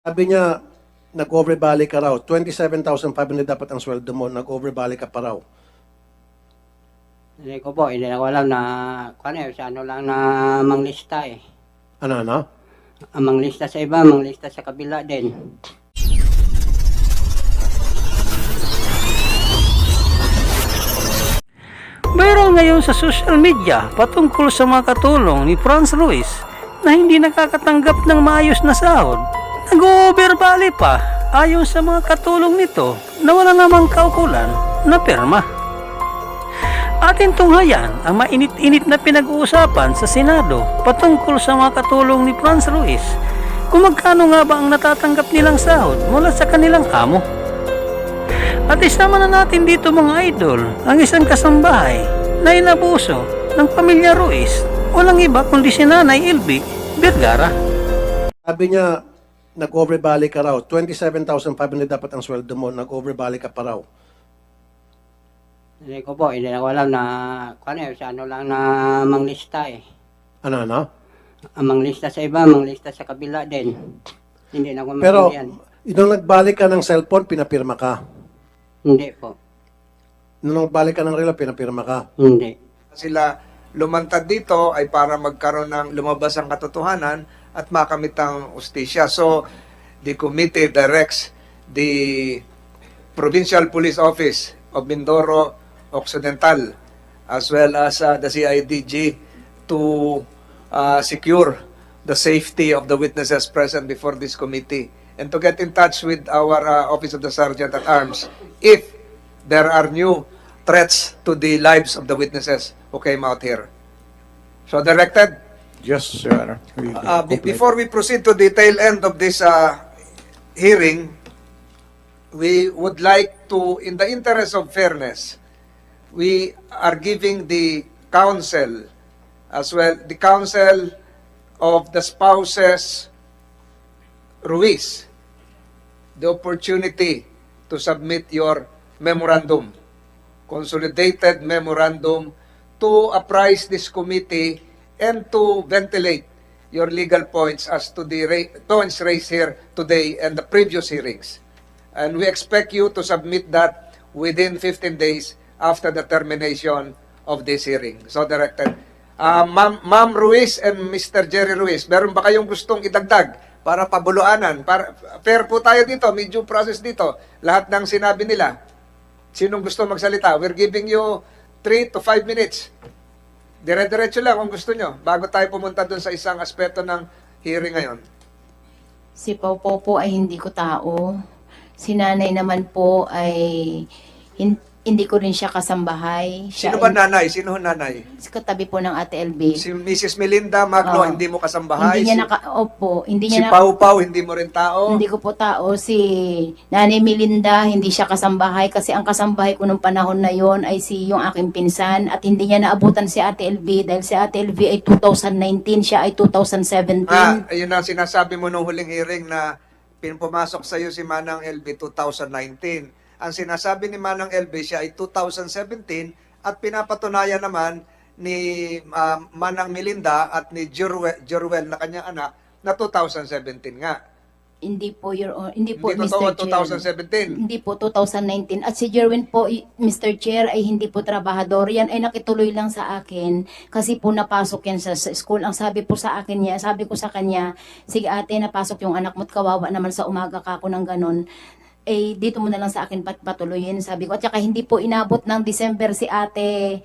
Sabi niya, nag-overbalik ka raw. 27,500 dapat ang sweldo mo, nag-overbalik ka pa raw. Hindi ko po, hindi na ko alam na, sa ano lang na manglista eh. Ano? Ang manglista sa iba, manglista sa kabila din. Viral ngayon sa social media patungkol sa mga katulong ni Franz Ruiz na hindi nakakatanggap ng maayos na sahod. Nag-overbali pa ayon sa mga katulong nito na wala namang kaukulan na pirma. Atin tunghayan ang mainit-init na pinag-uusapan sa Senado patungkol sa mga katulong ni Franz Ruiz kung magkano nga ba ang natatanggap nilang sahod mula sa kanilang amo. At isama na natin dito mga idol ang isang kasambahay na inabuso ng pamilya Ruiz, walang iba kundi si Nanay Elby Vergara. Sabi niya, nag-overbalik ka raw. 27,500 dapat ang sweldo mo, nag-overbalik ka pa raw. Hindi ko po, hindi na ko alam na, sa ano lang na manglista eh. Ano? Ang manglista sa iba, manglista sa kabila din. Hindi na ko Pero, maintindihan. nung nagbalik ka ng cellphone, pinapirma ka. Hindi po, Nung nagbalik ka ng relo, pinapirma ka. hindi. Sila lumantad dito ay para magkaroon ng lumabas ang katotohanan at makamit ang ustisya. So, the committee directs the Provincial Police Office of Mindoro Occidental as well as the CIDG to secure the safety of the witnesses present before this committee and to get in touch with our Office of the Sergeant at Arms if there are new threats to the lives of the witnesses who came out here. So directed, Yes, Your Honor. before we proceed to the tail end of this hearing, we would like to, in the interest of fairness, we are giving the counsel as well, the counsel of the spouses Ruiz, the opportunity to submit your memorandum, consolidated memorandum, to apprise this committee and to ventilate your legal points as to the points raised here today and the previous hearings. And we expect you to submit that within 15 days after the termination of this hearing. So directed. Ma'am Ruiz and Mr. Jerry Ruiz, meron ba kayong gustong idagdag para pabuluanan? Fair po tayo dito, may due process dito. Lahat ng sinabi nila. Sinong gusto magsalita? We're giving you 3 to 5 minutes. Dire-diretso lang kung gusto nyo, bago tayo pumunta dun sa isang aspeto ng hearing ngayon. Si Pau po ay hindi ko tao. Si Nanay naman po ay hindi ko rin siya kasambahay. Sino ba nanay? Sino nanay? Katabi po ng Ate LB. Si Mrs. Melinda Magno, Oo. hindi mo kasambahay? Hindi niya hindi Si niya Pau Pau, hindi mo rin tao? hindi ko po tao. Si Nanay Melinda, hindi siya kasambahay kasi ang kasambahay ko nung panahon na yon ay yung aking pinsan at hindi niya naabutan si Ate LB dahil si Ate LB ay 2019, siya ay 2017. Ayun ang sinasabi mo nung huling hearing na pumasok sa iyo si Manang LB 2019. Ang sinasabi ni Manang LB siya ay 2017 at pinapatunayan naman ni Manang Melinda at ni Jeruel na kanyang anak na 2017 nga. Hindi po hindi po Hindi Mr. totoo Chair. 2017. Hindi po 2019. At si Jerwin po, Mr. Chair, ay hindi po trabahador. Yan ay nakituloy lang sa akin kasi po napasok yan sa school. Ang sabi po sa akin niya, sabi ko sa kanya, sige ate, napasok yung anak mo't kawawa naman sa umaga ka ako ng ganon. Eh, dito mo na lang sa akin patuloyin, sabi ko. At saka hindi po inabot ng December si ate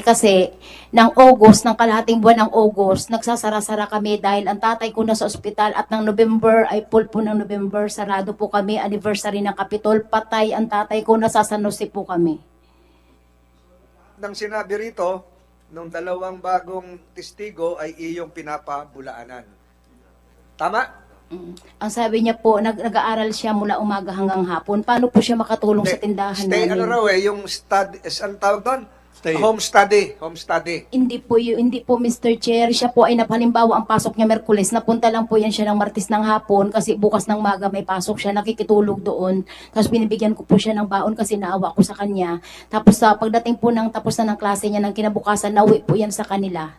kasi ng August, ng kalahating buwan ng August, nagsasara-sara kami dahil ang tatay ko nasa ospital at ng November, ay full po ng November, sarado po kami, anniversary ng Kapitol, patay ang tatay ko, nasa San Jose po kami. Nang sinabi rito, nung dalawang bagong testigo ay iyong pinapabulaanan. Tama? Ang sabi niya po, nag-aaral siya mula umaga hanggang hapon. Paano po siya makatulong sa tindahan Stay, namin? ano raw yung study, ang tawag doon? Stay. Home study. Hindi po Mr. Chair. Siya po ay halimbawa ang pasok niya Merkules. Napunta lang po yan siya ng Martes ng hapon kasi bukas ng maga may pasok siya. Nakikitulog doon. Tapos binibigyan ko po siya ng baon kasi naawa ko sa kanya. Tapos sa pagdating po ng tapos na ng klase niya ng kinabukasan, nauwi po yan sa kanila.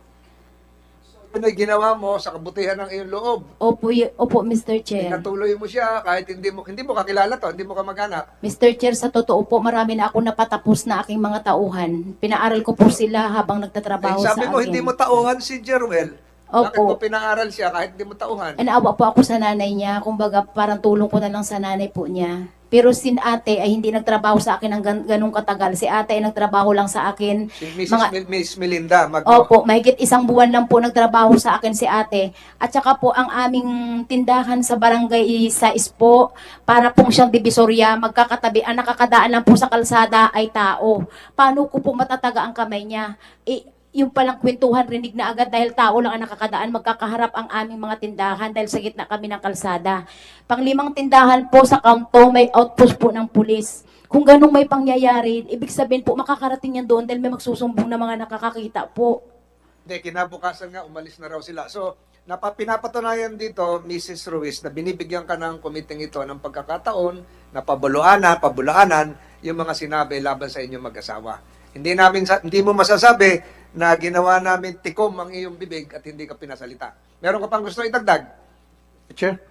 Yun ay ginawa mo sa kabutihan ng iyong loob. Opo, Mr. Chair. Pinatuloy mo siya kahit hindi mo kakilala to, hindi mo kamag-anak. Mr. Chair, sa totoo po, marami na ako napatapos na aking mga tauhan. Pinaaral ko po sila habang nagtatrabaho Eh, sabi sa mo, akin. hindi mo tauhan si Jeruel. Bakit Opo. mo pinaaral siya kahit hindi mo tauhan? Naawa po ako sa nanay niya. Kumbaga, parang tulong ko na lang sa nanay po niya. Pero sin ate ay hindi nagtrabaho sa akin ng ganung katagal. Si ate ay nagtrabaho lang sa akin. Si Miss Melinda, Opo, mahigit 1 buwan lang po nagtrabaho sa akin si ate. At saka po ang aming tindahan sa barangay sa Ispo, para pong siyang divisorya, magkakatabi. Ang nakakadaan lang po sa kalsada ay tao. Paano ko po matataga ang kamay niya? Yung palang kwentuhan, rinig na agad dahil tao lang ang nakakadaan, magkakaharap ang aming mga tindahan dahil sa gitna kami ng kalsada. Pang-5 tindahan po sa kanto, may outpost po ng pulis. Kung ganong may pangyayari, ibig sabihin po makakarating yan doon dahil may magsusumbong na mga nakakakita po. Hindi, kinabukasan nga, umalis na raw sila. So, pinapatunayan dito, Mrs. Ruiz, na binibigyan ka ng committee ito ng pagkakataon na pabulaanan yung mga sinabi laban sa inyong mag-asawa. Hindi mo masasabi na ginawa namin tikom ang iyong bibig at hindi ka pinasalita. Meron ka pang gusto idagdag? Chair,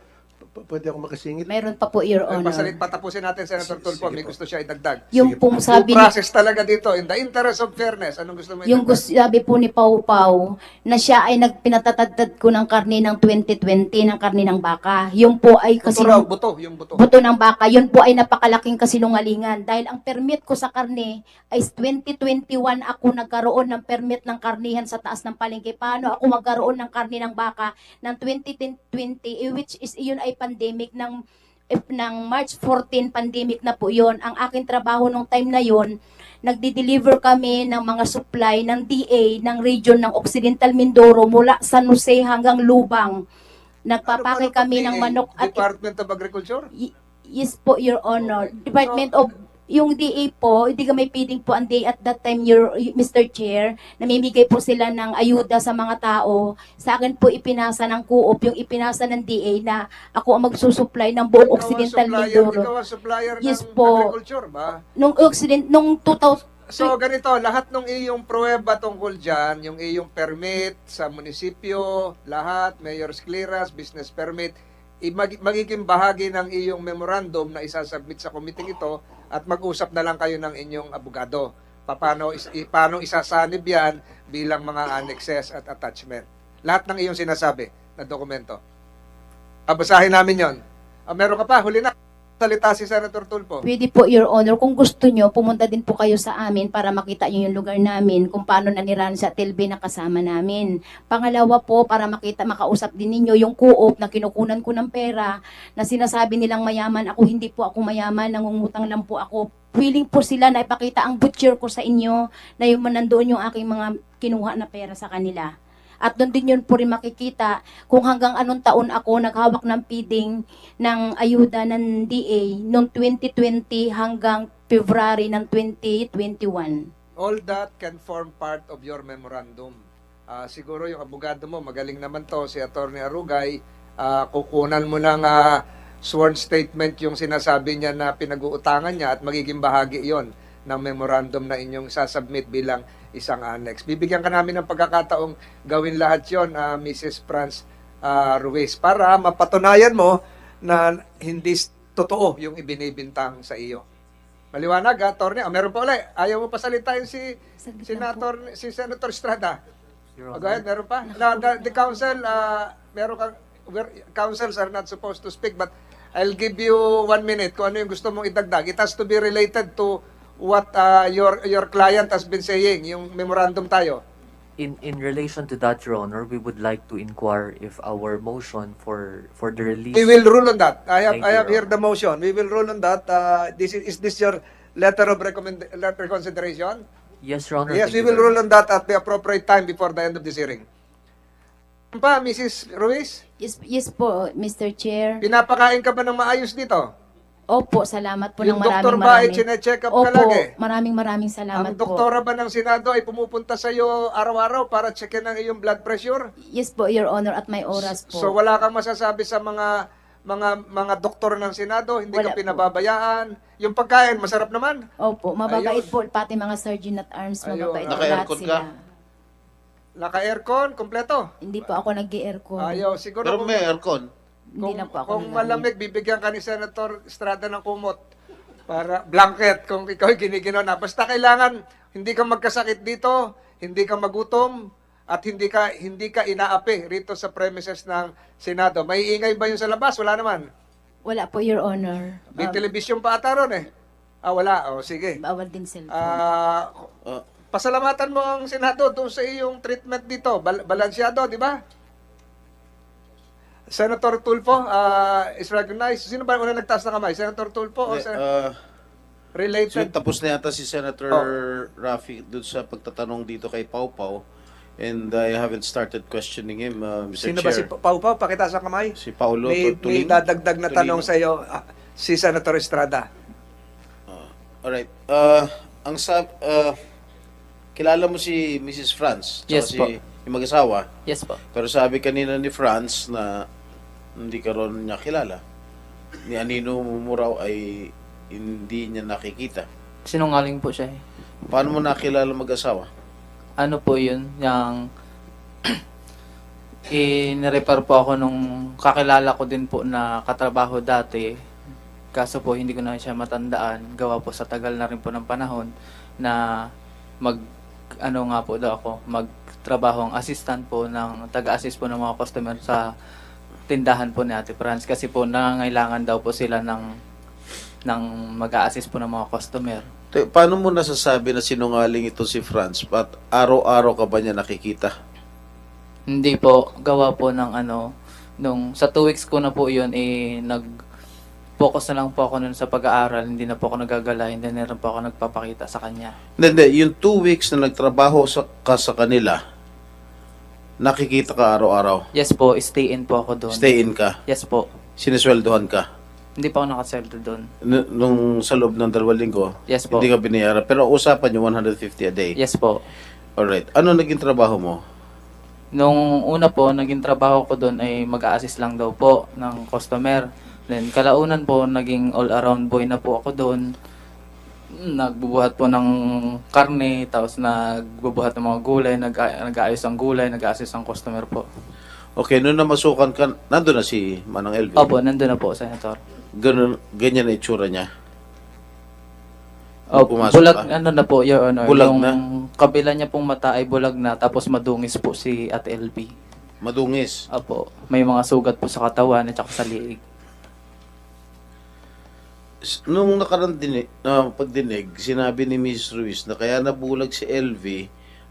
pwede ako makasingit? Meron pa po, Your Honor. Patapusin natin, Senator Tulfo. May gusto siya idagdag. Yung pong sabi Due process talaga dito. In the interest of fairness, anong gusto mo yung sabi po ni Pau Pau na siya ay nagpinatatadtad ko ng karne ng 2020 ng karne ng baka. Yung po ay kasi yung buto. buto ng baka, yun po ay napakalaking kasinungalingan dahil ang permit ko sa karne ay 2021 ako nagkaroon ng permit ng karnihan sa taas ng palengke. Paano ako magkaroon ng karne ng baka ng 2020 which is yun ay pandemic ng March 14 pandemic na po yun. Ang aking trabaho nung time na yun, nagdi-deliver kami ng mga supply ng DA ng region ng Occidental Mindoro mula San Jose hanggang Lubang. Nagpapake kami ng manok at Department of Agriculture? yes po, Your Honor. Department of yung DA po, hindi kami pwedeng po ang DA at that time, Mr. Chair, namimigay po sila ng ayuda sa mga tao. Sa akin po ipinasa ng Co-op, yung ipinasa ng DA na ako ang magsusupply ng buong Occidental Mindoro. Ikaw ang supplier Yes ng po. agriculture ba? Nung 2000, So ganito, lahat ng iyong pruweba tungkol dyan, yung iyong permit sa munisipyo, lahat, mayor's clearance, business permit, magiging bahagi ng iyong memorandum na isasubmit sa committee ito at mag-usap na lang kayo ng inyong abogado. Paano isasanib yan bilang mga annexes at attachment. Lahat ng iyong sinasabi na dokumento. Babasahin namin yon. Meron ka pa, huli na. Salita si Senator Tulfo. pwede po, Your Honor, kung gusto nyo, pumunta din po kayo sa amin para makita nyo yung lugar namin, kung paano naniran sa Telbe na kasama namin. Pangalawa po, para makausap din ninyo yung Co-op na kinukunan ko ng pera, na sinasabi nilang mayaman ako, hindi po ako mayaman, nangungutang lang po ako. Willing po sila na ipakita ang butcher ko sa inyo, na yung nandoon yung aking mga kinuha na pera sa kanila. At doon din yun po rin makikita kung hanggang anong taon ako naghawak ng feeding ng ayuda ng DA noong 2020 hanggang February ng 2021. All that can form part of your memorandum. Siguro yung abogado mo, magaling naman to, si Atty. Arugay, kukunan mo ng sworn statement yung sinasabi niya na pinag-uutangan niya at magiging bahagi yon ng memorandum na inyong sasubmit bilang isang annex. Bibigyan ka namin ng pagkakataong gawin lahat yon, Mrs. Franz Ruiz, para mapatunayan mo na hindi totoo yung ibinibintang sa iyo. Maliwanag, Atty. Meron pa ulit. Ayaw mo pasalitain si Senator Estrada. Go ahead, meron pa. Now, the council, councils are not supposed to speak, but I'll give you 1 minute kung ano yung gusto mong idagdag. It has to be related to what your client has been saying, yung memorandum tayo. In relation to that, Your Honor, we would like to inquire if our motion for the release. We will rule on that. I Thank you, have Your here the motion. We will rule on that. Is this your letter of reconsideration? Yes, Your Honor. Yes, thank we you will very rule on that at the appropriate time before the end of this hearing. Ano pa, Mrs. Ruiz? Yes po, Mr. Chair. Pinapakain ka ba ng maayos dito? Opo, salamat po Yung ng doktor ba ay maraming. chine-check up ka Opo, lagi? maraming salamat Ang po. doktora ba ng Senado ay pumupunta sa iyo araw-araw para checkin ang iyong blood pressure? Yes po, Your Honor, at may oras po. So wala kang masasabi sa mga doktor ng Senado, hindi Wala ka po. pinababayaan. Yung pagkain, masarap naman. Opo, mababait Ayun. po, pati mga sergeant at arms, Ayun. mababait po lahat Naka-aircon ka? sila. Naka-aircon, kompleto. Hindi po ako nag-aircon. Ayaw, siguro Pero may aircon. Hindi kung, lang po ako kung nag-aircon. malamig, bibigyan ka ni Senator Estrada ng kumot. Para blanket kung ikaw giniginaw na. Basta kailangan hindi ka magkasakit dito, hindi ka magutom, at hindi ka inaapi rito sa premises ng Senado. May ingay ba yun sa labas? Wala naman. Wala po, Your Honor. May telebisyon pa ata ron eh. Wala. O, sige. Bawal din cellphone. Pasalamatan mo ang Senado doon sa iyong treatment dito. Balansyado, di ba? Senator Tulfo is recognized. Sino ba una nagtaas ng kamay? Senator Tulfo o So, related? tapos na yata si Senator Rafi dun sa pagtatanong dito kay Pau Pau. And I haven't started questioning him, Mr. Sino Chair. ba si Pau Pau? Pakita sa kamay. Si Paulo May Tuling. dadagdag na Tulino. tanong sa iyo, si Senator Estrada. Alright. Kilala mo si Mrs. Franz? Tsaka Yes po. yung mag-asawa. Yes po. Pero sabi kanina ni Franz na hindi ka ron niya kilala. Ni Anino mo raw ay hindi niya nakikita. Sinungaling po siya eh. Paano mo nakilala mag-asawa? Ano po yun, yung in-repair po ako nung kakilala ko din po na katrabaho dati. Kaso po hindi ko na siya matandaan. Gawa po sa tagal na rin po ng panahon na magtrabaho ang assistant po ng taga-assist po ng mga customer sa tindahan po ni Ate Franz. Kasi po nangangailangan daw po sila ng mag-a-assist po ng mga customer. Paano mo nasasabi na sinungaling ito si Franz? At araw-araw ka ba niya nakikita? Hindi po, gawa po ng nung sa 2 weeks ko na po yun, nag-focus na lang po ako nun sa pag-aaral, hindi na po ako nagagala, hindi na rin po ako nagpapakita sa kanya. Hindi. Yung 2 weeks na nagtrabaho ka sa kanila, nakikita ka araw-araw. Yes po, stay in po ako doon. Stay in ka. Yes po. Sinesweldohan ka. Hindi pa ako nakaseldo doon. Nung sa loob ng 2 linggo, Yes po. hindi ka binayaran. Pero usapan yung 150 a day. Yes po. Alright. Ano naging trabaho mo? Nung una po, naging trabaho ko doon ay mag-a-assist lang daw po ng customer. Then kalaunan po, naging all-around boy na po ako doon. Nagbubuhat po ng karne, tapos nagbubuhat ng mga gulay, nag-aayos ng gulay, nag-a-assist ng customer po. Okay, nung namasukan ka, nandun na si Manang Elvin. Opo, nandun na po, Senator. Ganyan na itsura niya. Oh, Pumasok bulag, ka? na po, Your Honor. Bulag yung na? kabila niya pong mata ay bulag na, tapos madungis po si Ate LB. Madungis. Opo, may mga sugat po sa katawan at saka sa liig. Nung pagdinig, sinabi ni Mrs. Ruiz na kaya nabulag si LV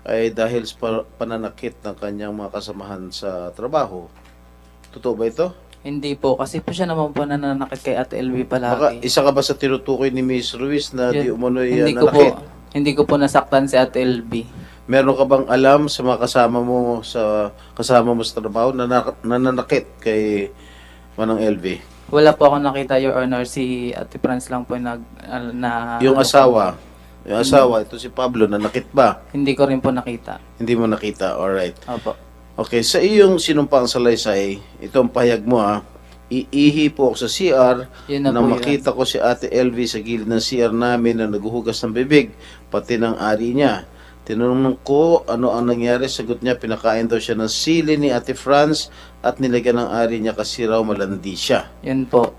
ay dahil sa pananakit ng kanyang mga kasamahan sa trabaho. Totoo ba ito? Hindi po, kasi po siya naman po nananakit kay Ate LB Baka palagi. isa ka ba sa tinutukoy ni Mrs. Ruiz na di umano'y hindi ko po, nanakit? hindi ko po nasaktan si Ate LB. Meron ka bang alam sa mga kasama mo sa trabaho na nananakit kay Manang LV? Wala po ako nakita, Your Honor. Si Ate Franz lang po Yung asawa, ito si Pablo, nanakit ba? Hindi ko rin po nakita. Hindi mo nakita, alright. Opo. Okay, sa iyong sinumpang salaysay, itong pahayag mo iihi po ako sa CR Yun na na po makita ko si Ate LV sa gilid ng CR namin na naghuhugas ng bibig, pati ng ari niya. Tinanong ko ano ang nangyari, sagot niya pinakain daw siya ng sili ni Ate Franz at nilagyan ng ari niya kasi raw malandi siya. Yun po.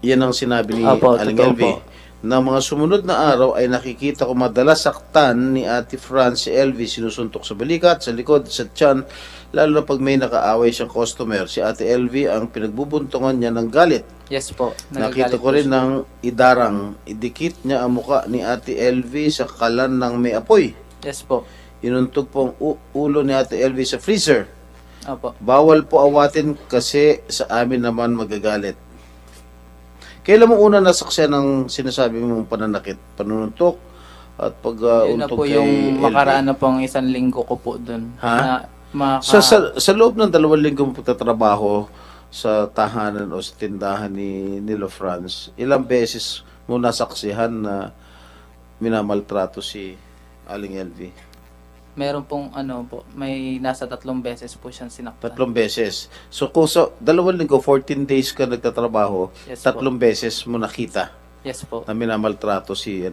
Yan ang sinabi ni Opo, Aling totoo LV. po. Na mga sumunod na araw ay nakikita ko madalas saktan ni Ate Franz si LV, sinusuntok sa balikat, sa likod, sa tiyan, lalo na pag may nakaaway siyang customer. Si Ate LV ang pinagbubuntungan niya ng galit. Yes po. Nakita Nagagalit ko po rin siya. ng idarang, idikit niya ang muka ni Ate LV sa kalan ng may apoy. Yes po. Inuntog po ang ulo ni Ate LV sa freezer. Opo. Bawal po awatin kasi sa amin naman magagalit. Kailan mo una nasaksiyan ng sinasabi mong pananakit? Panununtok at Yun na pag-untog po kay yung LV? makaraan na pong 1 linggo ko po dun. Ha? Na, Sa loob ng 2 linggo mo pagtatrabaho sa tahanan o sa tindahan ni Nilo Franz, ilang beses mo nasaksihan na minamaltrato si Aling LV? meron pong may nasa 3 beses po siyang sinaktan. 3 beses. So kung sa 2 linggo, 14 days ka nagtatrabaho, Yes 3 po. beses mo nakita Yes po. na minamaltrato si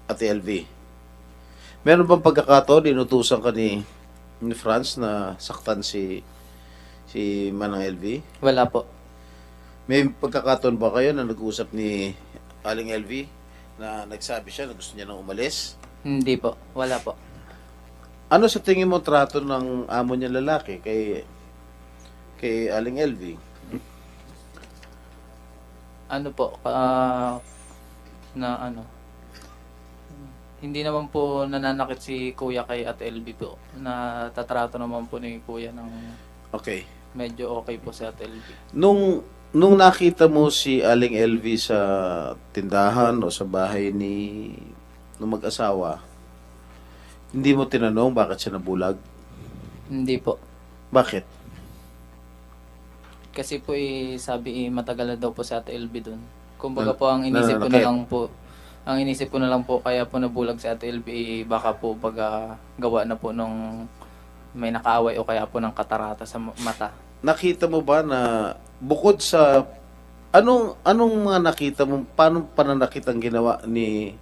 Ate LV. Meron bang pagkakataon, inutusan ka ni Franz na saktan si Manang LV? Wala po. May pagkakataon ba kayo na nag-usap ni Aling LV na nagsabi siya na gusto niya nang umalis? Hindi po. Wala po. Ano sa tingin mo trato ng amo niya lalaki kay Aling LV? Ano po, hindi naman po nananakit si Kuya kay Ate LB po. Natatrato naman po ni Kuya ng Okay. medyo okay po si Ate LB. Nung nakita mo si Aling LV sa tindahan o sa bahay nung mag-asawa, hindi mo tinanong bakit siya nabulag? Hindi po. Bakit? Kasi po sabi matagal na daw po si Ate LB doon. Kumbaga po ang nananakit. inisip ko na lang po kaya po nabulag si Ate LB baka po gawa na po nung may nakaaway o kaya po ng katarata sa mata. Nakita mo ba na bukod sa anong mga nakita mo, paano pananakit ang ginawa ni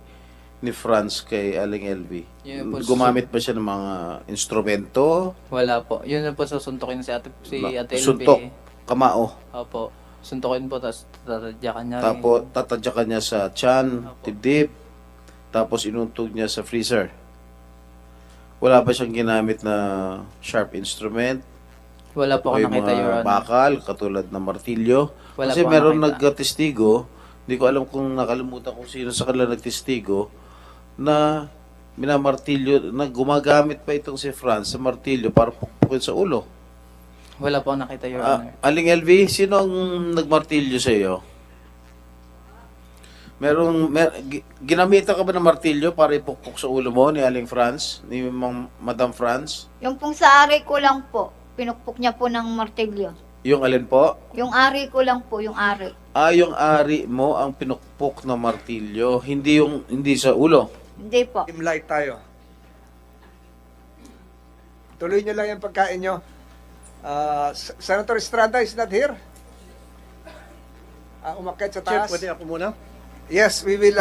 Franz kay Aling LV? Yun po, Gumamit ba siya ng mga instrumento? Wala po. Yun na po susuntukin si Ate LB. Suntok, kamao. Opo. Suntukin po tapos tatadyakan niya. Tapos tatadyakan niya sa tiyan, dibdib, tapos inuntog niya sa freezer. Wala ba siyang ginamit na sharp instrument? Wala po O ako yung nakita, Your mga Honor. bakal, katulad ng martilyo? Wala Kasi po ako meron nakita. nagtestigo, hindi ko alam kung nakalimutan kung sino sa kanila nagtestigo, na minamartilyo, na gumagamit pa itong si Franz sa martilyo para pukpukin sa ulo. Wala po ako nakita, Your Honor. Aling LV, sino ang nagmartilyo sa iyo? Ginamitan ka ba ng martilyo para ipukpok sa ulo mo ni Aling Franz, ni Madam Franz? Yung pong sa ari ko lang po, pinukpok niya po ng martilyo. Yung alin po? Yung ari ko lang po, yung ari. Yung ari mo ang pinukpok na martilyo, hindi sa ulo. Hindi po. Team light tayo. Tuloy niyo lang yung pagkain niyo. Senator Estrada is not here. Umakyat sa Chair, taas. pwede ako muna? Yes, we will.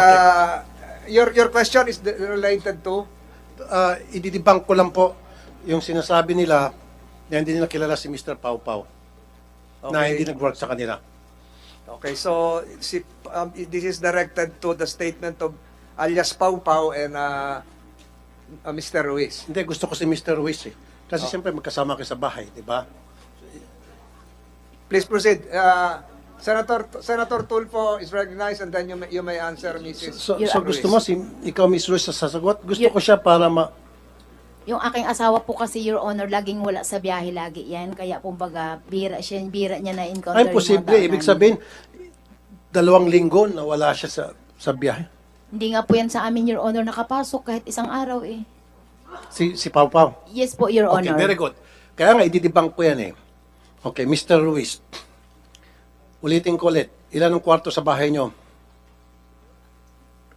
Your question is related to. Ididibang ko lang po yung sinasabi nila na hindi nila kilala si Mr. Pau Pau. Na Okay. hindi nag-work sa kanila. Okay, so this is directed to the statement of alias Pau Pau and Mr. Ruiz. Hindi, gusto ko si Mr. Ruiz eh. Kasi siyempre magkasama kayo sa bahay, di ba? Please proceed. Senator Tulfo is recognized and then you may answer, Mrs. So Ruiz. gusto mo, ikaw Miss Ruiz sa sasagot? Gusto ko siya para Yung aking asawa po kasi, Your Honor, laging wala sa biyahe lagi yan. Kaya kumbaga, bira niya na encounter Ay, posible. Ibig sabihin, 2 linggo na wala siya sa biyahe. Hindi nga po yan sa amin, Your Honor, nakapasok kahit isang araw eh. Si Pau Pau. Yes po, Your Okay, Honor. very good. Kaya nga, ididibang ko yan eh. Okay, Mr. Ruiz. Ulitin ko ulit. Ilan ang kwarto sa bahay nyo?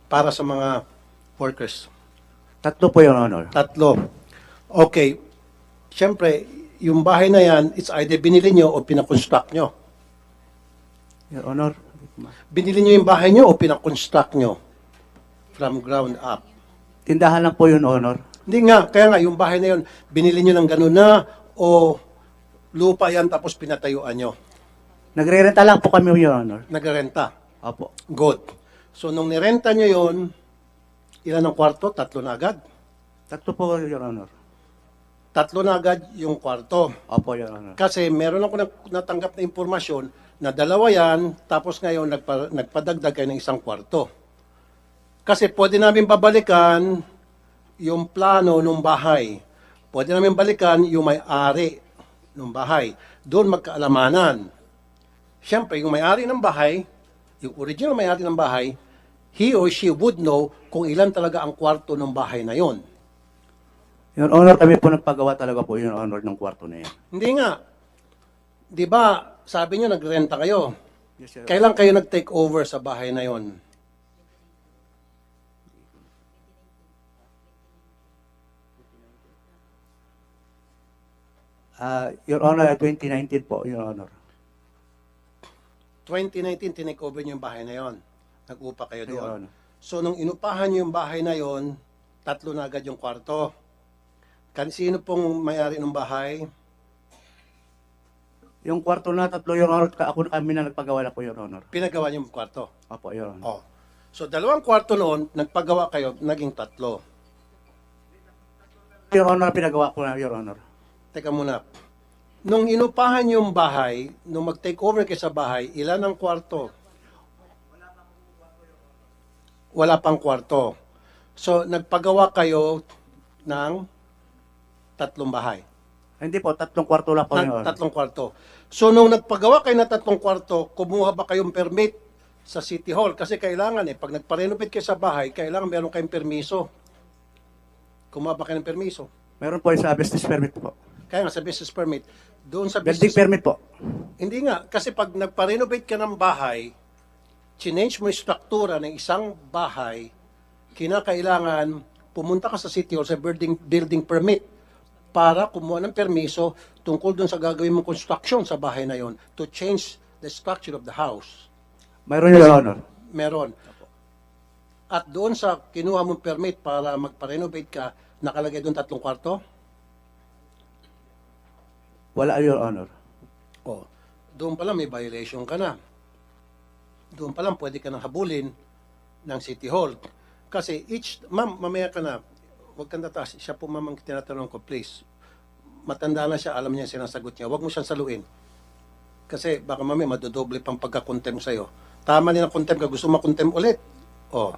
Para sa mga workers. 3 po, Your Honor. 3. Okay. Siyempre, yung bahay na yan, it's either binili nyo o pinakonstruct nyo. Your Honor. Binili nyo yung bahay nyo o pinakonstruct nyo? From ground up. Tindahan lang po, Your Honor. Hindi nga, kaya nga, yung bahay na yun, binili nyo ng gano'n na o lupa yan tapos pinatayuan nyo? Nagre-renta lang po kami, Your Honor. Nagrenta. Opo. Good. So, nung nirenta nyo yun, ilan ang kwarto? 3 na agad? 3 po, Your Honor. 3 na agad yung kwarto. Opo, Your Honor. Kasi meron ako natanggap na impormasyon na 2 yan, tapos ngayon nagpadagdag kayo ng 1 kwarto. Kasi pwede namin babalikan yung plano ng bahay. Pwede namin balikan yung may-ari ng bahay. Doon magkaalamanan. Siyempre, yung may-ari ng bahay, yung original may-ari ng bahay, he or she would know kung ilan talaga ang kwarto ng bahay na yon. Your Honor, kami po nagpagawa talaga po, Your Honor, ng kwarto na yan. Hindi nga. Di ba, sabi nyo nagrenta kayo. Yes, Your Kailan kayo nag-take over sa bahay na yon? Your Honor, 2019 po, Your Honor. 2019, tinake over nyo yung bahay na yon. Nag-upa kayo Your doon. Honor. So, nung inupahan nyo yung bahay na yon, tatlo na agad yung kwarto. Sino pong may-ari ng bahay? Yung kwarto na tatlo, Your Honor, kami na nagpagawa na po, Your Honor. Pinagawa niyo yung kwarto. Opo, Your Honor. Oh. So, 2 kwarto noon, nagpagawa kayo, naging 3. Your Honor, pinagawa ko na, Your Honor. Teka muna. Nung inupahan yung bahay, nung mag-take over kayo sa bahay, ilan ang kwarto? Wala pang kwarto. So, nagpagawa kayo ng 3 bahay. Hindi po, 3 kwarto lang po, Your Honor. 3 kwarto. So, nung nagpagawa kayo ng 3 kwarto, kumuha ba kayong permit sa City Hall? Kasi kailangan pag nagpa-renovate kayo sa bahay, kailangan meron kayong permiso. Kumuha ba kayo ng permiso? Meron po yung sa business permit po. Kaya nga sa business permit, doon sa Building business permit po. Hindi nga, kasi pag nagpa-renovate ka ng bahay, change mo yung struktura ng isang bahay, kinakailangan pumunta ka sa City Hall sa building permit para kumuha ng permiso tungkol doon sa gagawin mong construction sa bahay na yon to change the structure of the house. Meron, Your Honor. Meron. At doon sa kinuha mong permit para magpa-renovate ka, nakalagay doon 3 kwarto? Wala, Your Honor. O, doon pa lang may violation ka na. Doon pa lang pwede ka nang habulin ng City Hall. Kasi ma'am, mamaya ka na, huwag kang tataas. Siya po ma'am ang tinatanong ko, please. Matanda na siya, alam niya yung sinasagot niya. Huwag mo siyang saluin. Kasi baka mamaya madodoble pang pagka-contem sa'yo. Tama din ang contem ka, gusto mo contem ulit. O,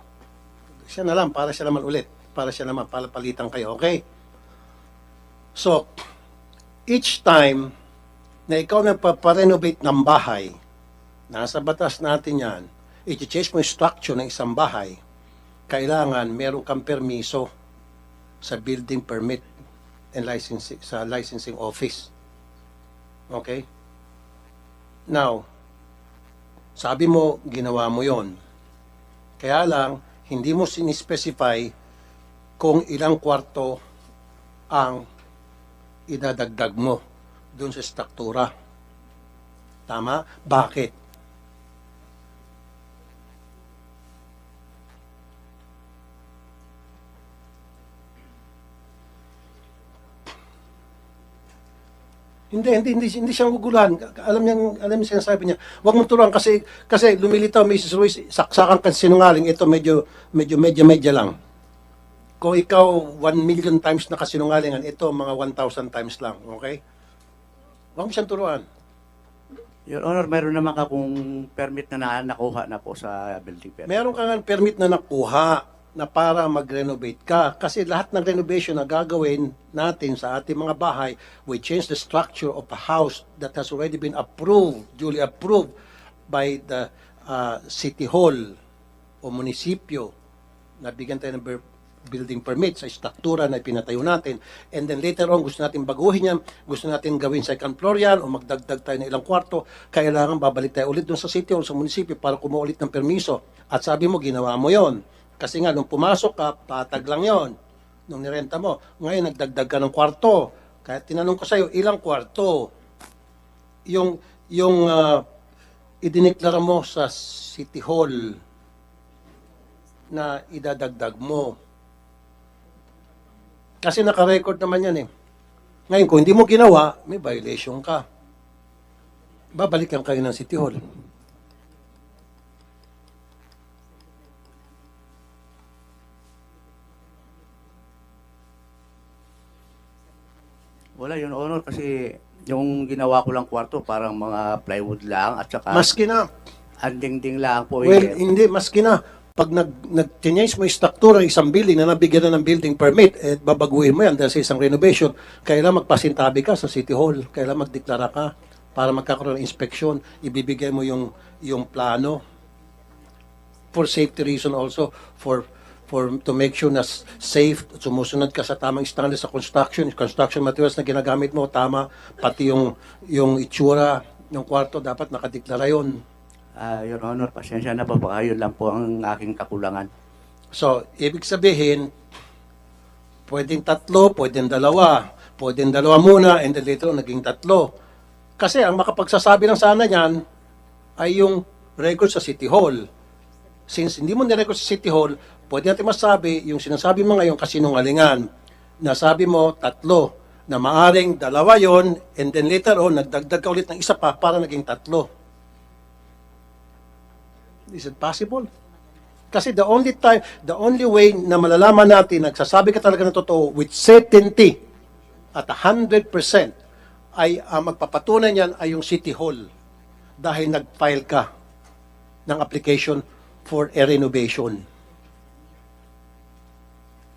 siya na lang, para siya naman ulit. Para siya naman, palitan kayo, okay? So, each time na ikaw nagpaparenovate ng bahay, nasa batas natin yan, i-change mo yung structure ng isang bahay, kailangan meron kang permiso sa building permit and licensing, sa licensing office. Okay? Now, sabi mo, ginawa mo yon. Kaya lang, hindi mo sinispecify kung ilang kwarto ang idadagdag mo dun sa struktura. Tama? Bakit? Hindi siya guguluhan. Alam niya sinasabi niya. Huwag mong turuan kasi lumilitaw, Mrs. Ruiz, saksakan ka sinungaling. Ito medyo lang. Kung ikaw 1 million times na kasinungalingan, ito mga 1,000 times lang. Okay? Huwag mo siyang turuan. Your Honor, meron naman akong permit na nakuha na po sa building permit. Meron ka nga permit na nakuha na para mag-renovate ka. Kasi lahat ng renovation na gagawin natin sa ating mga bahay, we change the structure of a house that has already been approved, duly approved by the City Hall o munisipyo. Nabigyan tayo ng building permit sa struktura na pinatayo natin. And then later on, gusto natin baguhin yan, gusto natin gawin second floor yan, o magdagdag tayo ng ilang kwarto, kailangan babalik tayo ulit doon sa City Hall, sa munisipyo, para kumuha ulit ng permiso. At sabi mo, ginawa mo yon. Kasi nga, nung pumasok ka, patag lang yon. Nung nirenta mo. Ngayon, nagdagdag ka ng kwarto. Kaya tinanong ko sa'yo, ilang kwarto? Yung idineklara mo sa City Hall na idadagdag mo. Kasi naka-record naman yan eh. Ngayon, kung hindi mo ginawa, may violation ka. Babalikan kayo ng City Hall. Wala, Your Honor, kasi yung ginawa ko lang kwarto, parang mga plywood lang at saka Maski na. anding-ding lang po. Well, hindi, maski na. Pag nag-change mo yung struktura ng isang building na nabigyan na ng building permit, babaguhin mo yan dahil sa isang renovation, kailangan magpasintabi ka sa City Hall, kailangan magdeklara ka para magkakaroon ng inspeksyon, ibibigay mo yung plano for safety reason also, for to make sure na safe, sumusunod ka sa tamang standard sa construction materials na ginagamit mo, tama, pati yung itsura ng kwarto, dapat nakadeklara yun. Your Honor, pasensya na po, baka yun lang po ang aking kakulangan. So, ibig sabihin, pwedeng 3, pwedeng 2, pwedeng 2 muna, and then later on, naging 3. Kasi ang makapagsasabi ng sana niyan ay yung record sa City Hall. since hindi mo nirecord sa City Hall, pwede natin masabi, yung sinasabi mo ngayon kasinungalingan, na sabi mo 3, na maaring 2 yon, and then later on, nagdagdag ka ulit ng isa pa para naging 3. Is it possible? Kasi the only way na malalaman natin, nagsasabi ka talaga ng totoo with certainty at 100%, ay magpapatunay niyan ay yung City Hall dahil nag-file ka ng application for a renovation.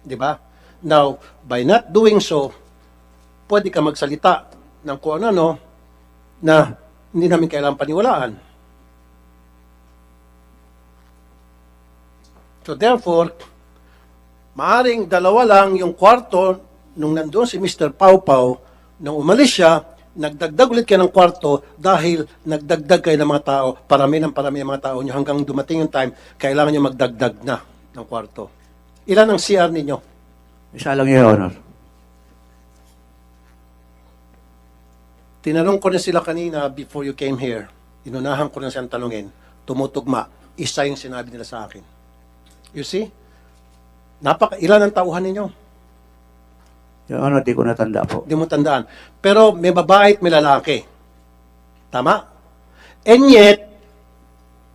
Di ba? Now, by not doing so, pwede ka magsalita ng kung ano na hindi namin kailangan paniwalaan. So therefore, maaring 2 lang yung kwarto nung nandoon si Mr. Pau Pau, nung umalis siya, nagdagdag ulit kayo ng kwarto dahil nagdagdag kayo ng mga tao, parami ang mga tao nyo hanggang dumating yung time, kailangan nyo magdagdag na ng kwarto. Ilan ang CR ninyo? Isa lang, Your Honor. Tinanong ko na sila kanina before you came here. Inunahan ko na siyang tanungin. Tumutugma. Isa yung sinabi nila sa akin. You see? Ilan ang tauhan ninyo? Your Honor, di ko natanda po. Hindi mo tandaan. Pero may babae at may lalaki. Tama? And yet,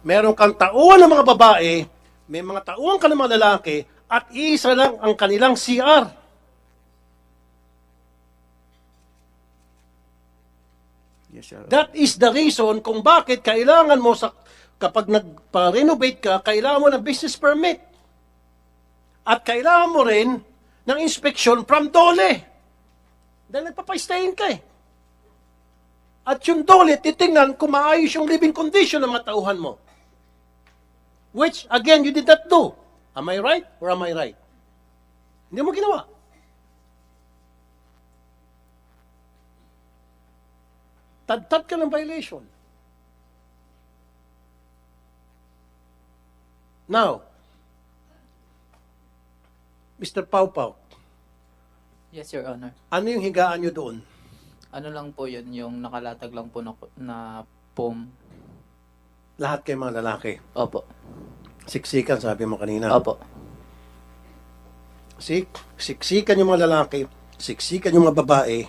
meron kang tauhan ng mga babae, may mga tauhan ka ng mga lalaki, at isa lang ang kanilang CR. Yes, Your Honor. That is the reason kung bakit kailangan mo kapag nagpa-renovate ka, kailangan mo ng business permit. At kailangan mo rin ng inspection from DOLE. Dahil nagpapastayin ka eh. At yung DOLE, titingnan kung maayos yung living condition ng mga tauhan mo. Which, again, you did not do. Am I right or am I right? Hindi mo ginawa. Tad-tad ka ng violation. Now, Mr. Pau Pau, Yes, Your Honor. ano yung higaan nyo doon? Ano lang po yun, yung nakalatag lang po na foam. Lahat kayo mga lalaki. Opo. Siksikan, sabi mo kanina. Opo. Siksikan yung mga lalaki, siksikan yung mga babae,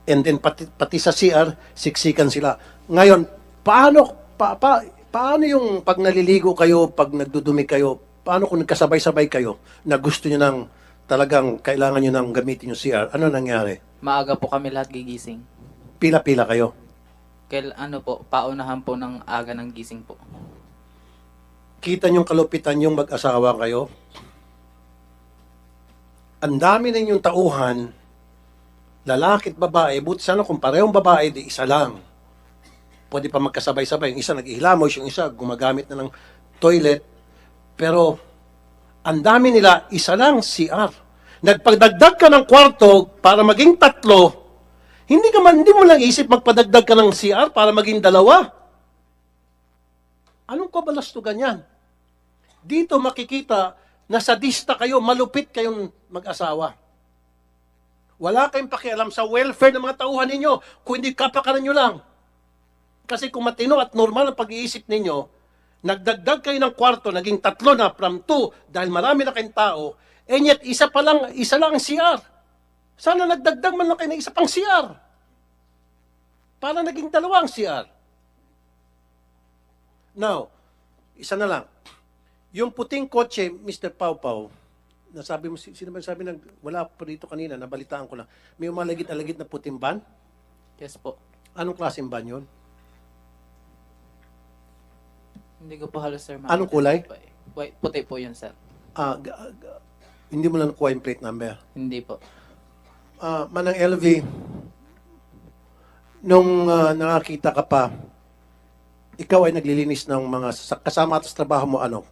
and then pati sa CR, siksikan sila. Ngayon, paano yung pag naliligo kayo, pag nagdudumi kayo, paano kung nagkasabay-sabay kayo na gusto nyo ng talagang kailangan nyo nang gamitin yung CR? Ano nangyari? Maaga po kami lahat gigising. Pila-pila kayo. Paunahan po ng aga ng gising po. Kita nyong kalupitan yung mag-asawa kayo. Ang dami ninyong tauhan, lalaki at babae, buti sana kung parehong babae, di isa lang. Pwede pa magkasabay-sabay. Yung isa nag-ihlamos, yung isa gumagamit na ng toilet. Pero, ang dami nila, isa lang CR. Nagpagdagdag ka ng kwarto para maging 3, hindi mo lang isip magpadagdag ka ng CR para maging 2. Anong kabalastugan yan? Dito makikita na sadista kayo, malupit kayong mag-asawa. Wala kayong pakialam sa welfare ng mga tauhan ninyo, kung hindi kapakanan nyo lang. Kasi kung matino at normal ang pag-iisip ninyo, nagdagdag kayo ng kwarto, naging 3 na from 2 dahil marami na kayong tao, and yet isa lang ang CR. Sana nagdagdag man lang kayo ng isa pang CR. Para naging 2 ang CR. Now, isa na lang. Yung puting kotse, Mr. Pau Pau, nasabi mo, sino ba sabi wala po dito kanina, nabalitaan ko lang, may umalagit-alagit na puting van? Yes po. Anong klaseng van yun? Hindi ko po halos, sir. Anong kulay? White, puti po yun, sir. Hindi mo lang nakuha yung plate number. Hindi po. Manang LV, nung nakakita ka pa, ikaw ay naglilinis ng mga kasama at sa trabaho mo, ano?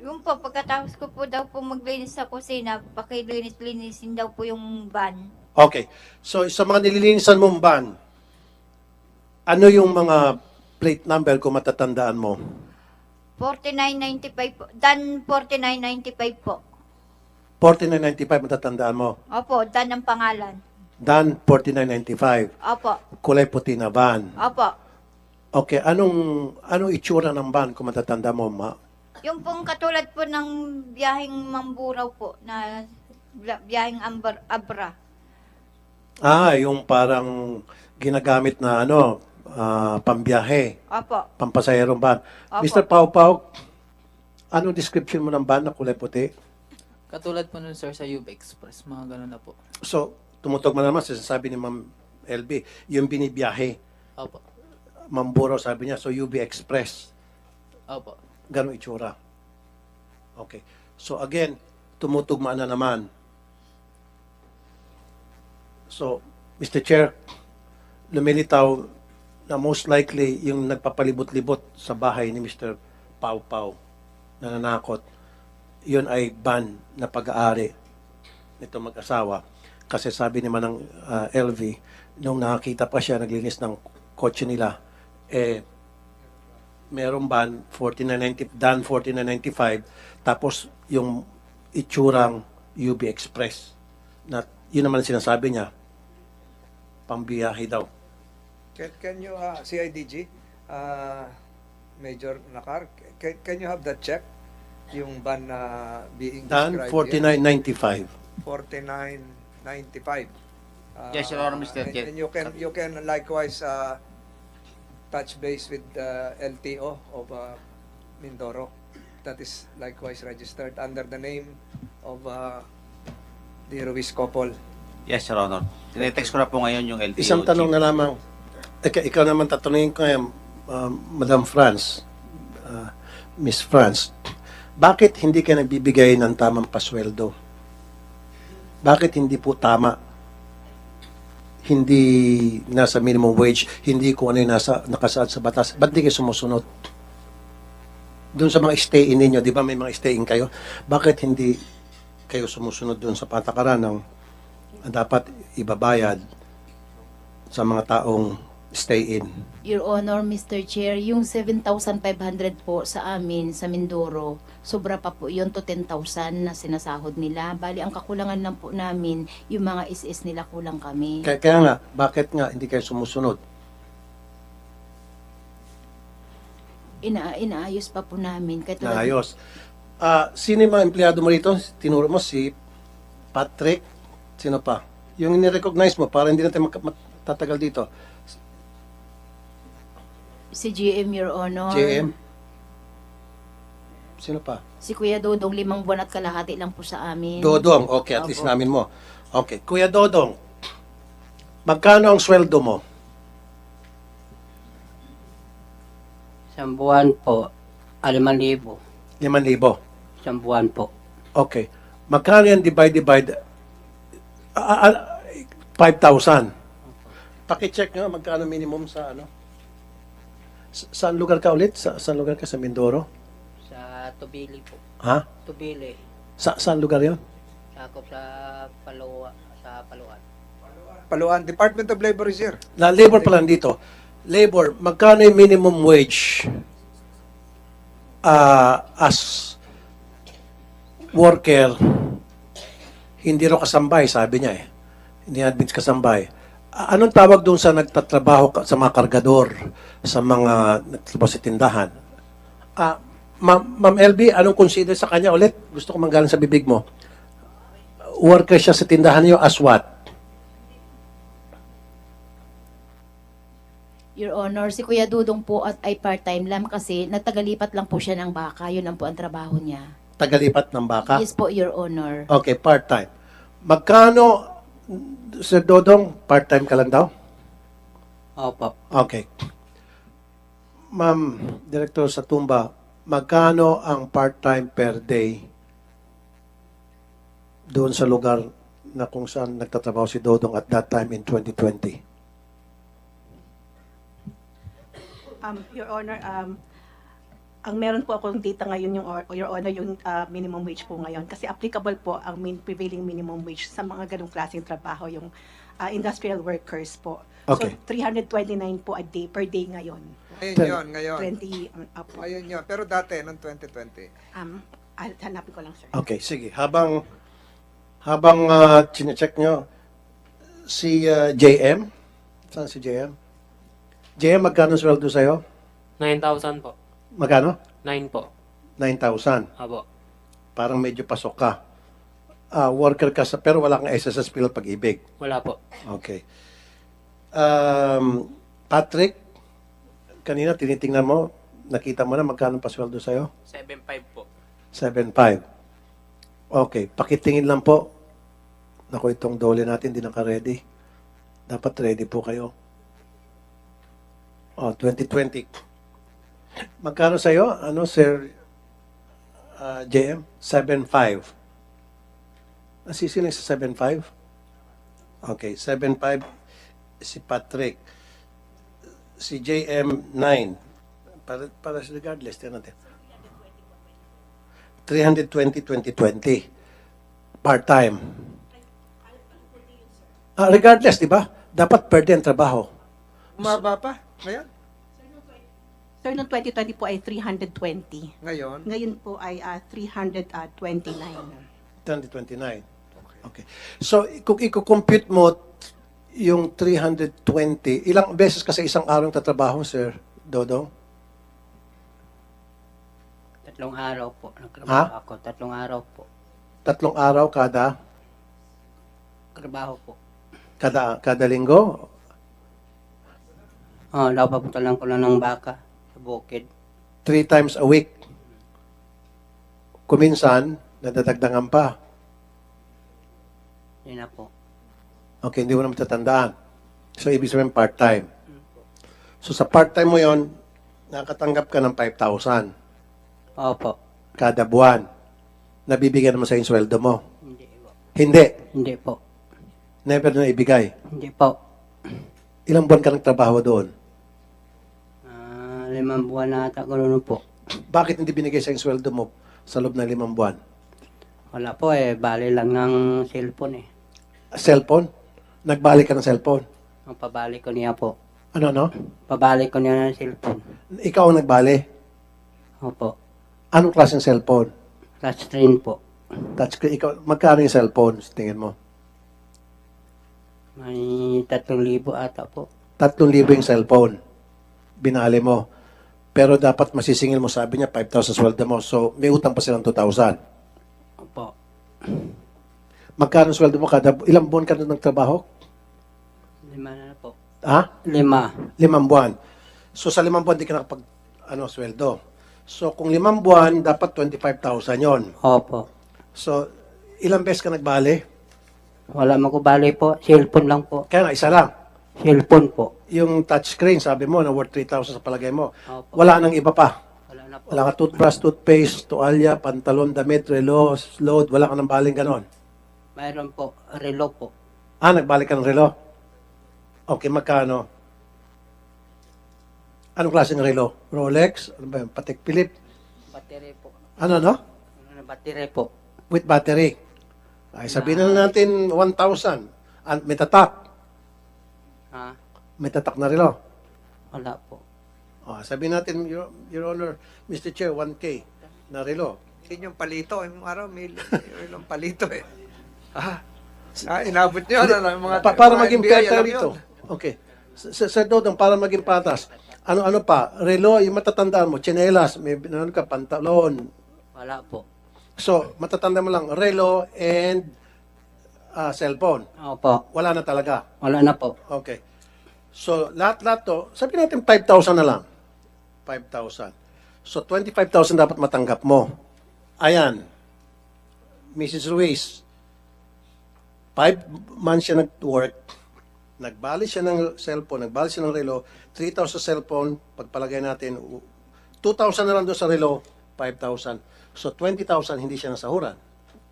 Yung po, pagkatapos ko po daw po maglinis sa kusina, pakilinis-linisin daw po yung van. Okay. So, sa mga nililinisan mong van, ano yung mga plate number kung matatandaan mo? 4995 po. Dan 4995 po. 4995 matatandaan mo. Opo, Dan ang pangalan. Dan 4995. Opo. Kulay puti na van. Opo. Okay, anong itsura ng van kung matatanda mo, ma? Yung pong katulad po ng biyaheng Mamburaw po, na biyaheng Abra. Yung parang ginagamit na pambiyahe, Opo. pampasahero van. Opo. Mr. Pau Pau, ano description mo ng van na kulay puti? Katulad po nun, sir, sa UB Express, mga ganun na po. So, tumutog mo naman sa sinasabi ni Ma'am LB, yung binibiyahe. Opo. Mamburo sabi niya, so UB Express. Opo. Ganong itsura. Okay. So again, tumutugma na naman. So, Mr. Chair, lumilitaw na most likely yung nagpapalibot-libot sa bahay ni Mr. Pau Pau na nanakot, yun ay ban na pag-aari nito mag-asawa. Kasi sabi naman ng LV, nung nakakita pa siya, naglinis ng kotse nila, merong ban, 4995, tapos yung itsurang UB Express. Na, yun naman sinasabi niya, pambiyahe daw. Can you, CIDG, Major Nakar, can you have that check? Yung ban na being Dan, described here? 4995. 4995. Yes, Your Honor, Mr. Chair. And you can likewise touch base with the LTO of Mindoro. That is likewise registered under the name of the Ruiz couple. Yes, Your Honor. Tinetext ko na po ngayon yung LTO. Isang tanong na lamang. Ikaw naman tatanungin ko ngayon, Madam France, Miss France, bakit hindi ka nagbibigay ng tamang pasweldo? Bakit hindi po tama? Hindi nasa minimum wage, hindi kung ano yung nakasaad sa batas. Ba't di kayo sumusunod? Doon sa mga stay-in ninyo, di ba may mga stay-in kayo? Bakit hindi kayo sumusunod doon sa patakaran ng dapat ibabayad sa mga taong stay-in? Your Honor, Mr. Chair, yung 7,500 po sa amin sa Mindoro, sobra pa po yun to 10,000 na sinasahod nila. Bali, ang kakulangan lang po namin, yung mga SS nila kulang kami. Kaya nga, bakit nga hindi kayo sumusunod? Inaayos pa po namin. Kahit Naayos. Sino yung mga empleyado mo rito? Tinuro mo si Patrick. Sino pa? Yung nirecognize mo para hindi natin matatagal dito. Si GM, Your Honor. JM. Sino pa? Si Kuya Dodong, 5 buwan at kalahati lang po sa amin. Dodong. Okay, at least Opo. namin mo. Okay. Kuya Dodong, magkano ang sweldo mo? Isang buwan po, 5,000. 5,000. Isang buwan po. Okay. Magkano yan divide? 5,000. Paki-check nga magkano minimum sa ano? Saan lugar ka ulit? Saan lugar ka? Sa Mindoro? Sa Tubili po. Ha? Tubili. Saan lugar yon? Sakop sa Paluan. Paluan, Department of Labor is here. Na labor pala dito. Labor, magkano yung minimum wage as worker? Hindi ro kasambay, sabi niya eh. Hindi admits kasambay. Anong tawag doon sa nagtatrabaho sa mga kargador, sa mga nagtatrabaho sa tindahan? Ma'am LB, anong consider sa kanya ulit? Gusto ko manggaling sa bibig mo. Worker siya sa tindahan niyo as what? Your Honor, si Kuya Dudong po ay part-time lang kasi nagtagalipat lang po siya ng baka. Yun ang po ang trabaho niya. Tagalipat ng baka? Yes po, Your Honor. Okay, part-time. Magkano, Sir Dodong, part-time ka lang daw? Opo. Okay. Ma'am, Director Satumba, magkano ang part-time per day doon sa lugar na kung saan nagtatrabaho si Dodong at that time in 2020? Your Honor, ang meron po akong data ngayon, Your Honor, yung minimum wage po ngayon. Kasi applicable po ang prevailing minimum wage sa mga ganong klaseng trabaho, yung industrial workers po. Okay. So, 329 po a day, per day ngayon. Ngayon. 20, po. Ngayon yun. Pero dati, noong 2020. Hanapin ko lang, sir. Okay, sige. Habang chinecheck nyo, si JM, saan si JM? JM, magkano sweldo sa'yo? 9,000 po. Magkano? 9 po. 9,000. Opo. Parang medyo pasok ka. Worker ka sa, pero wala kang SSS Pilar Pag-ibig. Wala po. Okay. Patrick, kanina tinitingnan mo, nakita mo na magkano pasweldo sa'yo? 7.5 po. 7.5. Okay, pakitingin lang po. Naku, itong dole natin, di naka-ready. Dapat ready po kayo. 2020. Magkano sa'yo? Ano, Sir JM? 7.5. Nasisiling sa 7.5? Okay, 7.5 si Patrick. Si JM 9. Para regardless, tingnan natin. 320-2020. Part-time. Regardless, di ba? Dapat per day ang trabaho. Umaba pa? Ngayon? Sir, noong 2020 po ay 320. Ngayon? Ngayon po ay 329. 2029. Okay. So, kung i-compute mo yung 320, ilang beses ka sa isang araw ang tatrabaho, Sir Dodong? 3 araw po. Ha? Nagtrabaho ako. 3 araw po. 3 araw kada Trabaho po. kada linggo? Napapunta lang ko lang ng baka sa bukid. 3 times a week. Kuminsan, nadadagdagan pa. Yun na po. Okay, hindi mo na matatandaan. So, ibig sabihin part-time. So, sa part-time mo yon, nakatanggap ka ng 5,000 Opo. kada buwan. Nabibigyan naman sa yung sweldo mo. Hindi po. Hindi. Hindi po. Never na ibigay. Hindi po. Ilang buwan ka nagtrabaho doon? 5 buwan na ata ko noon po. Bakit hindi binigay sa yung sweldo mo sa loob ng 5 buwan? Wala po bali lang ng cellphone Cellphone? Nagbalik ka ng cellphone? Ang pabalik ko niya po. Ano? Pabalik ko niya ng cellphone. Ikaw ang nagbali? Opo. Anong klaseng cellphone? Touchscreen po. Touchscreen. Ikaw, magkano yung cellphone? Tingin mo? May 3,000 ata po. 3,000 yung cellphone. Binali mo. Pero dapat masisingil mo, sabi niya, 5,000 sweldo mo. So, may utang pa silang 2,000. Opo. Magkano sweldo mo kada, ilang buwan ka na nagtrabaho? 5 na po. Ha? 5. 5 buwan. So, sa 5 buwan, di ka nakapag, sweldo. So, kung 5 buwan, dapat 25,000 yon. Opo. So, ilang beses ka nagbali? Wala mo ko bali po. Cellphone lang po. Kaya nga, isa lang. Cellphone po. Yung touchscreen, sabi mo, na worth 3,000 sa palagay mo. Opo. Wala nang iba pa. Wala na po. Wala ka toothbrush, toothpaste, toalya, pantalon, damit, relo, load. Wala ka nang baling ganon. Mayroon po. Relo po. Nagbalik ka ng relo? Okay, magkano? Anong klase ng relo? Rolex? Ano ba yun? Patek Philippe? Battery po. Ano? Battery po. With battery. Ay, sabihin na natin 1,000. May tatak. Ha? May tatak na relo. Wala po. Sabihin natin, Your Honor, Mr. Chair, 1K na relo. Yun yung palito. Yung araw, may yung palito inabot nyo. Para maging NBA, fair tayo alam dito. yun. Okay. Sir Dodong, para maging patas. Ano pa? Relo, yung matatandaan mo, tsinelas, may ano ka, pantalon. Wala po. So, matatanda mo lang, relo and cellphone. Opo. Wala na talaga. Wala na po. Okay. So, lahat-lahat to, sabihin natin 5,000 na lang. 5,000. So, 25,000 dapat matanggap mo. Ayan. Mrs. Ruiz, 5 months siya nag-work, nagbali siya ng cellphone, nagbali siya ng relo, 3,000 sa cellphone, pagpalagay natin, 2,000 na lang doon sa relo, 5,000. So, 20,000 hindi siya nasahuran.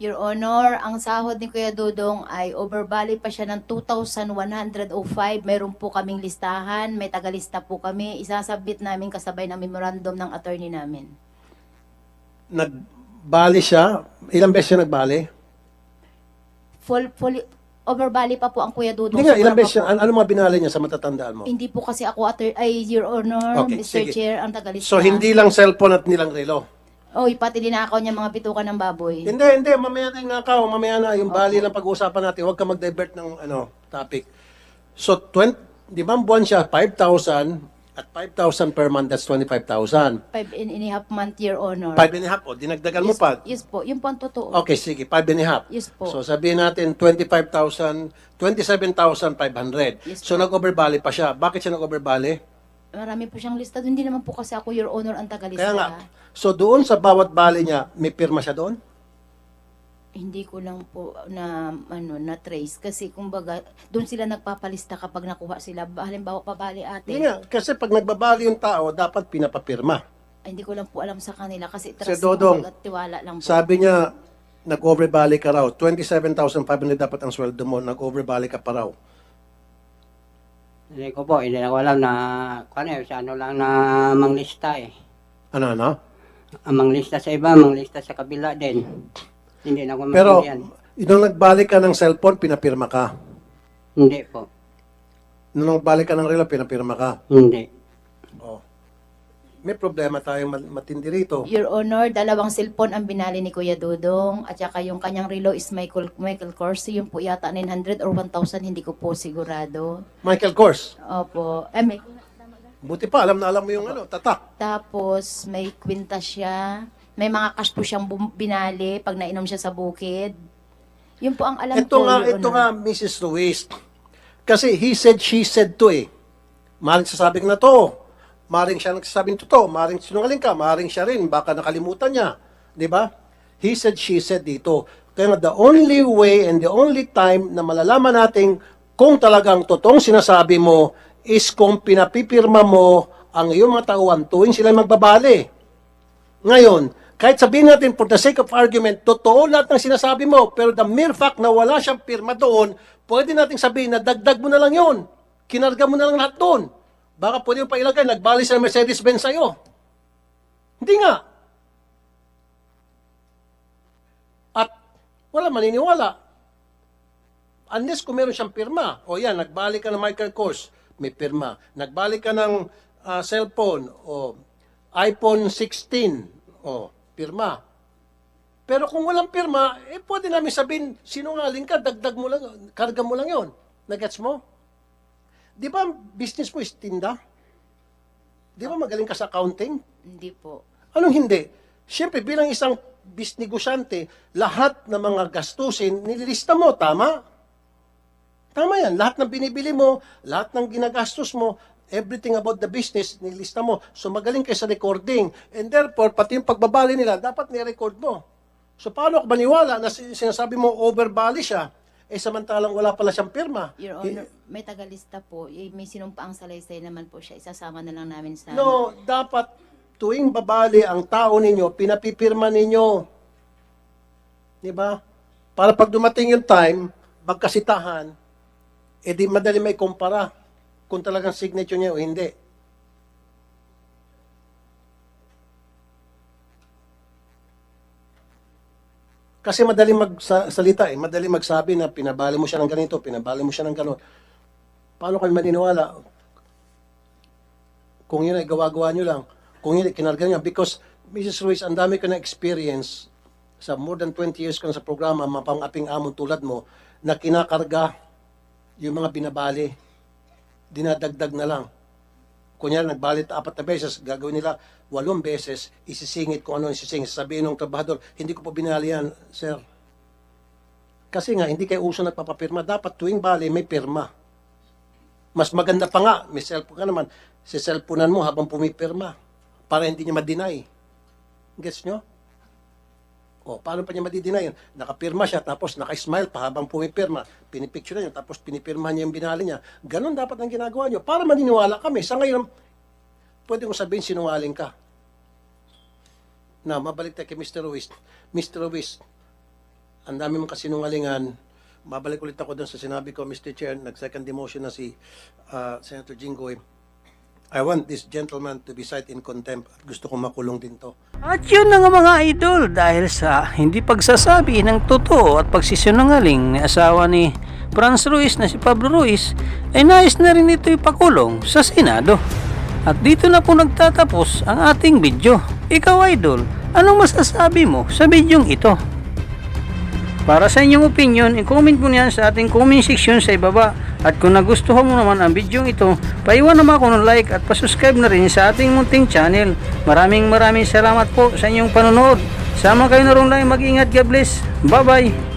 Your Honor, ang sahod ni Kuya Dudong ay overbali pa siya ng 2,105. Meron po kaming listahan, may tagalista po kami. Isasabit namin kasabay ng memorandum ng attorney namin. Nagbali siya, ilang beses siya nagbali? Overbali pa po ang Kuya Dudong. Hindi nga, ilang Sobra beses pa siya, po. ano mga binali niya sa matatandaan mo? Hindi po kasi ako, Your Honor, Okay, Mr. sige. Chair, ang tagalista. So, hindi lang cellphone at nilang relo? Pati dinakaw niya mga bitukan ng baboy. Hindi, mamaya na yung nakaw, mamaya na, yung bali lang pag-uusapan natin, huwag ka mag-divert ng topic. So, 5 buwan siya, 5,000, At 5,000 per month, that's 25,000. 5.5 month, Your Honor. 5.5, o, dinagdagan mo pa. Yes po, yun po ang totoo. Okay, sige, 5.5. Yes po. So sabihin natin 27,500. Yes So nag-overbali pa siya. Bakit siya nag-overbali? Marami po siyang listado. Hindi naman po kasi ako, Your Honor, ang tagalista. Kaya nga, so doon sa bawat bali niya, may pirma siya doon? Hindi ko lang po na trace kasi kumbaga doon sila nagpapalista kapag nakuha sila. Halimbawa pabali ate. Hindi nga, kasi pag nagbabali yung tao, dapat pinapapirma. Ay, hindi ko lang po alam sa kanila kasi Sir trust Dodong, kumbaga, tiwala lang po. Sabi niya, nag-overbali ka raw. 27,500 dapat ang sweldo mo, nag-overbali ka pa raw. Hindi ko po, hindi ko alam na, sa ano lang na manglista eh. Ano? Ang manglista sa iba, manglista sa kabila din. Hindi na ako Pero, maintindihan. nung nagbalik ka ng cellphone, pinapirma ka. Hindi po. Nung nagbalik ka ng relo, pinapirma ka. Hindi. Oh. May problema tayong matindi rito. Your Honor, 2 cellphone ang binali ni Kuya Dodong at saka yung kanyang relo is Michael Kors. Yung po yata 900 or 1,000, hindi ko po sigurado. Michael Kors. Opo. Buti pa, alam na alam mo yung tatak. Tapos may kwinta siya. May mga cash po siyang binali pag nainom siya sa bukid. Yun po ang alam ko, Your Ito nga, Honor. Mrs. Ruiz. Kasi he said, she said to eh. Maring sasabi ko na to. Maring siya nagsasabing totoo. Maring sinungaling ka. Maring siya rin. Baka nakalimutan niya. Di ba? He said, she said dito. Kaya nga, the only way and the only time na malalaman natin kung talagang totoong sinasabi mo is kung pinapipirma mo ang iyong mga tauhan tuwing sila magbabali. Ngayon, kahit sabihin natin, for the sake of argument, totoo lahat ng sinasabi mo, pero the mere fact na wala siyang pirma doon, pwede natin sabihin na dagdag mo na lang yun. Kinarga mo na lang lahat doon. Baka pwede mo pa ilagay, nagbali sa Mercedes-Benz sa'yo. Hindi nga. At wala maniniwala. Unless kung meron siyang pirma. O yan, nagbali ka ng Michael Kors, may pirma. Nagbali ka ng cellphone, o iPhone 16, o pirma. Pero kung walang pirma, pwede namin sabihin, sinungaling ka, dagdag mo lang, karga mo lang yon. Nagets mo? Di ba business mo is tinda? Di ba magaling ka sa accounting? Hindi po. Anong hindi? Siyempre, bilang isang negosyante, lahat ng mga gastusin, nililista mo, tama? Tama yan. Lahat ng binibili mo, lahat ng ginagastos mo, everything about the business, nilista mo. So magaling kayo sa recording. And therefore, pati yung pagbabali nila, dapat ni-record mo. So paano ako maniwala na sinasabi mo overbali siya, samantalang wala pala siyang pirma? Your Honor, may tagalista po. May sinumpaang salaysay naman po siya. Isasama na lang namin sa... No, dapat tuwing babali ang tao ninyo, pinapipirma ninyo. Di ba? Para pag dumating yung time, magkasitahan, di madali may kumpara kung talagang signature niya o hindi. Kasi madali magsalita madali magsabi na pinabali mo siya ng ganito, pinabali mo siya ng gano'n. Paano kayo maniniwala? Kung yun ay gawa-gawa nyo lang, kung yun ay kinarga niya. Because, Mrs. Ruiz, ang dami ko na experience sa more than 20 years ko na sa programa, mapang-aping amon tulad mo, na kinakarga yung mga binabali, dinadagdag na lang. Kunyari, nagbalit 4 na beses, gagawin nila 8 beses, isisingit kung ano yung isisingit. Sabihin ng trabahador, hindi ko po binali yan, sir. Kasi nga, hindi kayo uso nagpapapirma. Dapat tuwing bali, may pirma. Mas maganda pa nga, may cellphone ka naman, si cellphonean mo habang pumipirma para hindi niya ma-deny. Gets nyo? O, paano pa niya ma-deny yun? Nakapirma siya, tapos naka-smile pa habang pumipirma. Pinipicture niya, tapos pinipirma niya yung binali niya. Ganon dapat ang ginagawa niyo. Para maniniwala kami. Sa ngayon, pwede kong sabihin sinungaling ka. Na, mabalik tayo kay Mr. Ruiz. Mr. Ruiz, ang dami mong kasinungalingan. Babalik ulit ako doon sa sinabi ko, Mr. Chair, nag-second demotion na si Senator Jinggoy. I want this gentleman to be cited in contempt. Gusto kong makulong din to. At yun na nga mga idol, dahil sa hindi pagsasabi ng totoo at pagsisinungaling ni asawa ni Franz Ruiz na si Pablo Ruiz, ay nais na rin ito ipakulong sa Senado. At dito na po nagtatapos ang ating video. Ikaw idol, anong masasabi mo sa bidyong ito? Para sa inyong opinion, i-comment mo niyan sa ating comment section sa ibaba. At kung nagustuhan mo naman ang video ito, paiwan naman ako ng like at pasubscribe na rin sa ating munting channel. Maraming salamat po sa inyong panonood. Sama kayo na rin lang, mag-ingat, God bless. Bye bye.